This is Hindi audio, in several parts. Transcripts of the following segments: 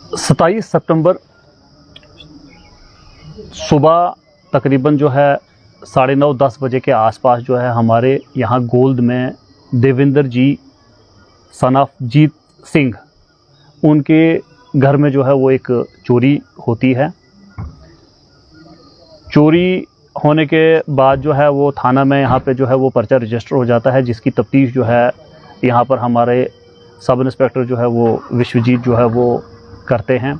27 सितंबर सुबह तकरीबन जो है 9:30-10 बजे के आसपास जो है हमारे यहाँ गोल्द में देवेंद्र जी सन ऑफ जीत सिंह उनके घर में जो है वो एक चोरी होती है। चोरी होने के बाद जो है वो थाना में यहाँ पे जो है वो पर्चा रजिस्टर हो जाता है, जिसकी तफ्तीश जो है यहाँ पर हमारे सब इंस्पेक्टर जो है वो विश्वजीत जो है वो करते हैं।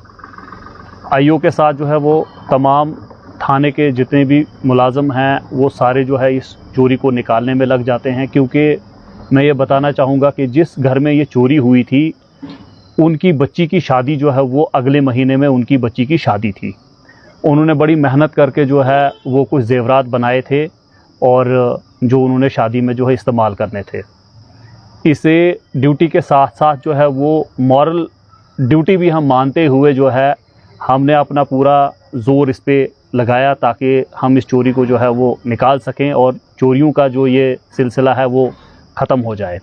आईओ के साथ जो है वो तमाम थाने के जितने भी मुलाज़म हैं वो सारे जो है इस चोरी को निकालने में लग जाते हैं, क्योंकि मैं ये बताना चाहूँगा कि जिस घर में ये चोरी हुई थी उनकी बच्ची की शादी जो है वो अगले महीने में उनकी बच्ची की शादी थी। उन्होंने बड़ी मेहनत करके जो है वो कुछ ज़ेवरात बनाए थे और जो उन्होंने शादी में जो है इस्तेमाल करने थे। इसे ड्यूटी के साथ साथ जो है वो मॉरल ड्यूटी भी हम मानते हुए जो है हमने अपना पूरा ज़ोर इस पे लगाया ताकि हम इस चोरी को जो है वो निकाल सकें और चोरियों का जो ये सिलसिला है वो ख़त्म हो जाए।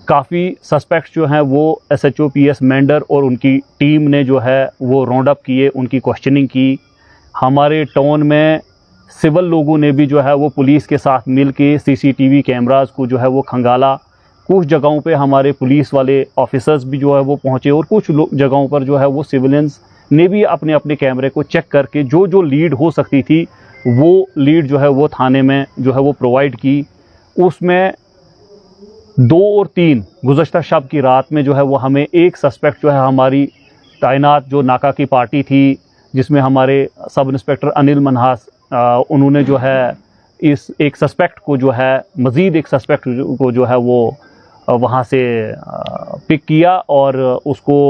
काफ़ी सस्पेक्ट्स जो हैं वो एसएचओ पीएस मेंढर और उनकी टीम ने जो है वो राउंड अप किए, उनकी क्वेश्चनिंग की। हमारे टाउन में सिविल लोगों ने भी जो है वो पुलिस के साथ मिल के सीसीटीवी कैमरास को जो है वो खंगाला। कुछ जगहों पे हमारे पुलिस वाले ऑफिसर्स भी जो है वो पहुँचे और कुछ जगहों पर जो है वो सिविलियंस ने भी अपने अपने कैमरे को चेक करके जो जो लीड हो सकती थी वो लीड जो है वो थाने में जो है वो प्रोवाइड की। उसमें 2 और 3 गुज़श्ता शब की रात में जो है वो हमें एक सस्पेक्ट जो है हमारी तैनात जो नाका की पार्टी थी जिसमें हमारे सब इंस्पेक्टर अनिल मनहास उन्होंने जो है इस एक सस्पेक्ट को जो है मज़ीद एक सस्पेक्ट को जो है वो वहाँ से पिक किया और उसको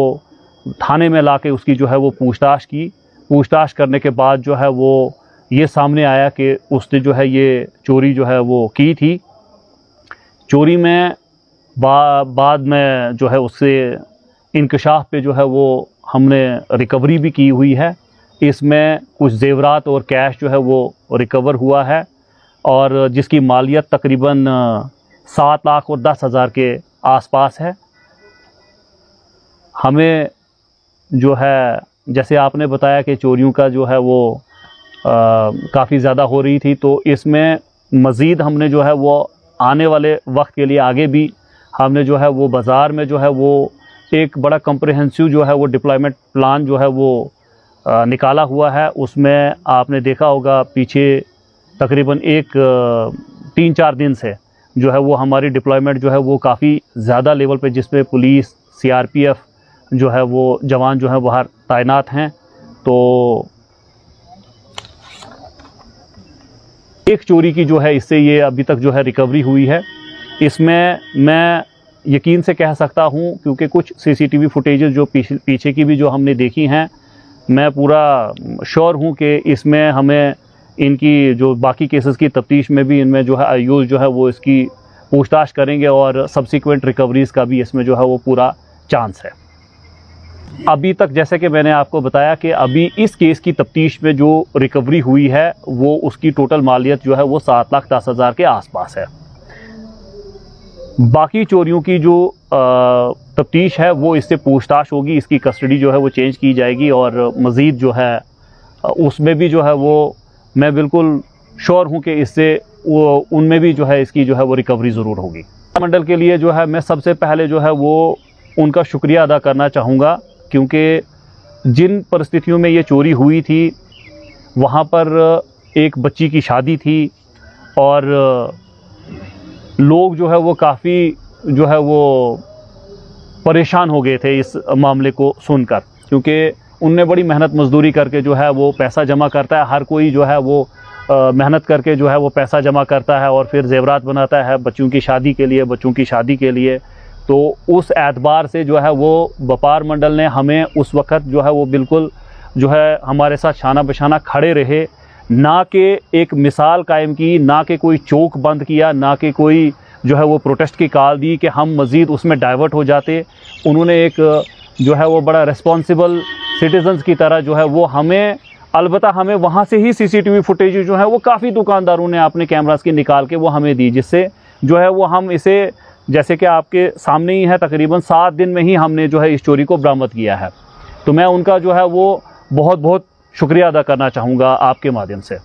थाने में लाके उसकी जो है वो पूछताछ की। पूछताछ करने के बाद जो है वो ये सामने आया कि उसने जो है ये चोरी जो है वो की थी। चोरी में बाद में जो है उससे इंकशाफ पे जो है वो हमने रिकवरी भी की हुई है। इसमें कुछ ज़ेवरात और कैश जो है वो रिकवर हुआ है और जिसकी मालियत तकरीबन 7,10,000 के आसपास है। हमें जो है जैसे आपने बताया कि चोरियों का जो है वो काफ़ी ज़्यादा हो रही थी, तो इसमें मज़ीद हमने जो है वो आने वाले वक्त के लिए आगे भी हमने जो है वो बाज़ार में जो है वो एक बड़ा कम्प्रहेंसिव जो है वो डिप्लॉयमेंट प्लान जो है वो निकाला हुआ है। उसमें आपने देखा होगा पीछे तकरीबन 3-4 दिन से जो है वो हमारी डिप्लॉयमेंट जो है वो काफ़ी ज़्यादा लेवल पे जिसमें पुलिस सीआरपीएफ जो है वो जवान जो है बाहर तैनात हैं। तो एक चोरी की जो है इससे ये अभी तक जो है रिकवरी हुई है। इसमें मैं यकीन से कह सकता हूँ क्योंकि कुछ सीसीटीवी फुटेजेस जो पीछे की भी जो हमने देखी हैं, मैं पूरा श्योर हूँ कि इसमें हमें इनकी जो बाकी केसेस की तफ्तीश में भी इनमें जो है आईओज़ जो है वो इसकी पूछताछ करेंगे और सब्सिक्वेंट रिकवरीज़ का भी इसमें जो है वो पूरा चांस है। अभी तक जैसे कि मैंने आपको बताया कि अभी इस केस की तफ्तीश में जो रिकवरी हुई है वो उसकी टोटल मालियत जो है वो 7,10,000 के आसपास है। बाकी चोरियों की जो तफ्तीश है वो इससे पूछताछ होगी, इसकी कस्टडी जो है वो चेंज की जाएगी और मज़ीद जो है उसमें भी जो है वो मैं बिल्कुल श्योर हूँ कि इससे वो उनमें भी जो है इसकी जो है वो रिकवरी ज़रूर होगी। मंडल के लिए जो है मैं सबसे पहले जो है वो उनका शुक्रिया अदा करना चाहूँगा, क्योंकि जिन परिस्थितियों में ये चोरी हुई थी वहाँ पर एक बच्ची की शादी थी और लोग जो है वो काफ़ी जो है वो परेशान हो गए थे इस मामले को सुनकर, क्योंकि उनने बड़ी मेहनत मजदूरी करके जो है वो पैसा जमा करता है। हर कोई जो है वो मेहनत करके जो है वो पैसा जमा करता है और फिर ज़ेवरात बनाता है बच्चों की शादी के लिए। तो उस एतबार से जो है वो व्यापार मंडल ने हमें उस वक़्त जो है वो बिल्कुल जो है हमारे साथ शाना बशाना खड़े रहे, ना कि एक मिसाल कायम की, ना कि कोई चौक बंद किया, ना कि कोई जो है वो प्रोटेस्ट की कॉल दी कि हम मज़ीद उसमें डाइवर्ट हो जाते। उन्होंने एक जो है वो बड़ा रिस्पॉन्सिबल सिटीजन्स की तरह जो है वो हमें, अलबत्ता हमें वहाँ से ही सीसीटीवी फुटेज जो है वो काफ़ी दुकानदारों ने अपने कैमरास की निकाल के वो हमें दी, जिससे जो है वो हम इसे जैसे कि आपके सामने ही है तकरीबन 7 दिन में ही हमने जो है इस चोरी को बरामद किया है। तो मैं उनका जो है वो बहुत बहुत शुक्रिया अदा करना चाहूँगा आपके माध्यम से।